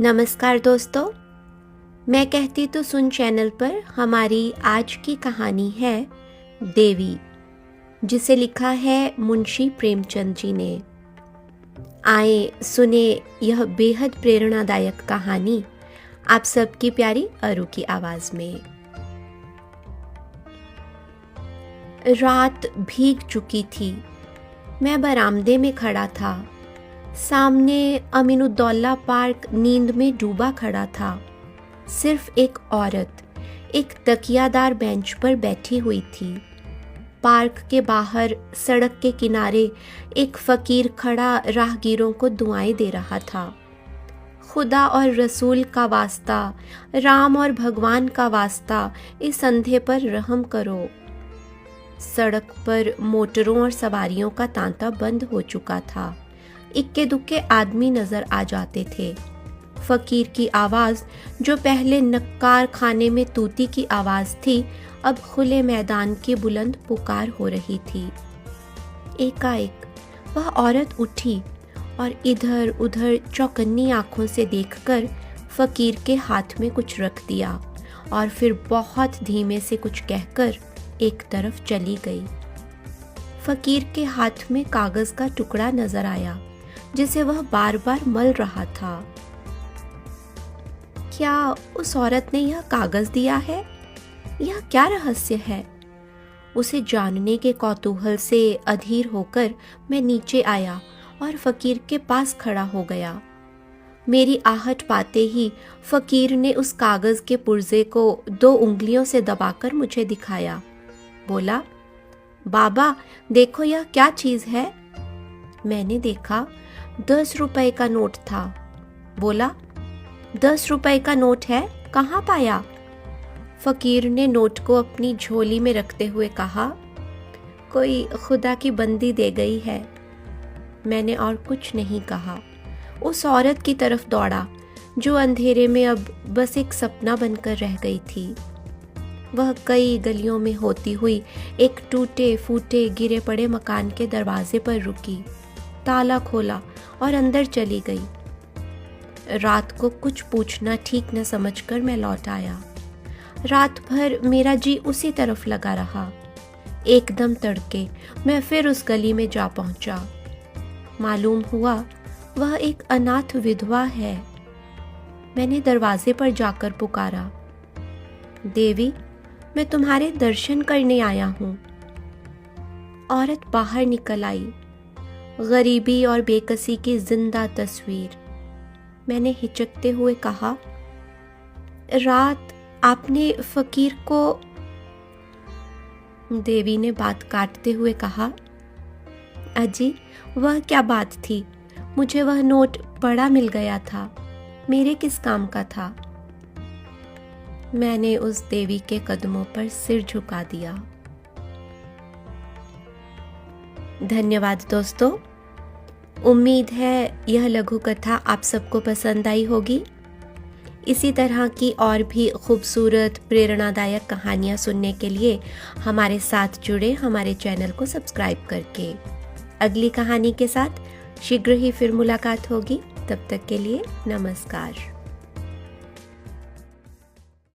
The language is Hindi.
नमस्कार दोस्तों, मैं कहती तो सुन चैनल पर हमारी आज की कहानी है देवी, जिसे लिखा है मुंशी प्रेमचंद जी ने। आए सुने यह बेहद प्रेरणादायक कहानी आप सबकी प्यारी अरु की आवाज में। रात भीग चुकी थी। मैं बरामदे में खड़ा था। सामने अमीनुद्दौला पार्क नींद में डूबा खड़ा था। सिर्फ एक औरत एक तकियादार बेंच पर बैठी हुई थी। पार्क के बाहर सड़क के किनारे एक फकीर खड़ा राहगीरों को दुआएं दे रहा था। खुदा और रसूल का वास्ता, राम और भगवान का वास्ता, इस अंधे पर रहम करो। सड़क पर मोटरों और सवारियों का तांता बंद हो चुका था। इक्के दुक्के आदमी नजर आ जाते थे। फकीर की आवाज, जो पहले नक्कार खाने में तूती की आवाज थी, अब खुले मैदान की बुलंद पुकार हो रही थी। एकाएक वह औरत उठी और इधर उधर चौकन्नी आंखों से देखकर फकीर के हाथ में कुछ रख दिया और फिर बहुत धीमे से कुछ कहकर एक तरफ चली गई। फकीर के हाथ में कागज का टुकड़ा नजर आया, जिसे वह बार बार मल रहा था। क्या उस औरत ने यह कागज दिया है? यह क्या रहस्य है? उसे जानने के कौतूहल से अधीर होकर मैं नीचे आया और फकीर के पास खड़ा हो गया। मेरी आहट पाते ही फकीर ने उस कागज के पुर्जे को 2 उंगलियों से दबाकर मुझे दिखाया। बोला, बाबा देखो यह क्या चीज है। मैंने देखा 10 रुपए का नोट था। बोला, 10 रुपए का नोट है, कहाँ पाया? फकीर ने नोट को अपनी झोली में रखते हुए कहा, कोई खुदा की बंदी दे गई है। मैंने और कुछ नहीं कहा। उस औरत की तरफ दौड़ा जो अंधेरे में अब बस एक सपना बनकर रह गई थी। वह कई गलियों में होती हुई एक टूटे फूटे गिरे पड़े मकान के दरवाजे पर रुकी, ताला खोला और अंदर चली गई। रात को कुछ पूछना ठीक न समझकर मैं लौट आया। रात भर मेरा जी उसी तरफ लगा रहा। एकदम तड़के मैं फिर उस गली में जा पहुंचा। मालूम हुआ वह एक अनाथ विधवा है। मैंने दरवाजे पर जाकर पुकारा, देवी मैं तुम्हारे दर्शन करने आया हूं। औरत बाहर निकल आई, गरीबी और बेकसी की जिंदा तस्वीर। मैंने हिचकते हुए कहा, रात आपने फकीर को। देवी ने बात काटते हुए कहा, अजी वह क्या बात थी, मुझे वह नोट बड़ा मिल गया था, मेरे किस काम का था। मैंने उस देवी के कदमों पर सिर झुका दिया। धन्यवाद दोस्तों। उम्मीद है यह लघु कथा आप सबको पसंद आई होगी। इसी तरह की और भी खूबसूरत प्रेरणादायक कहानियाँ सुनने के लिए हमारे साथ जुड़े हमारे चैनल को सब्सक्राइब करके। अगली कहानी के साथ शीघ्र ही फिर मुलाकात होगी। तब तक के लिए नमस्कार।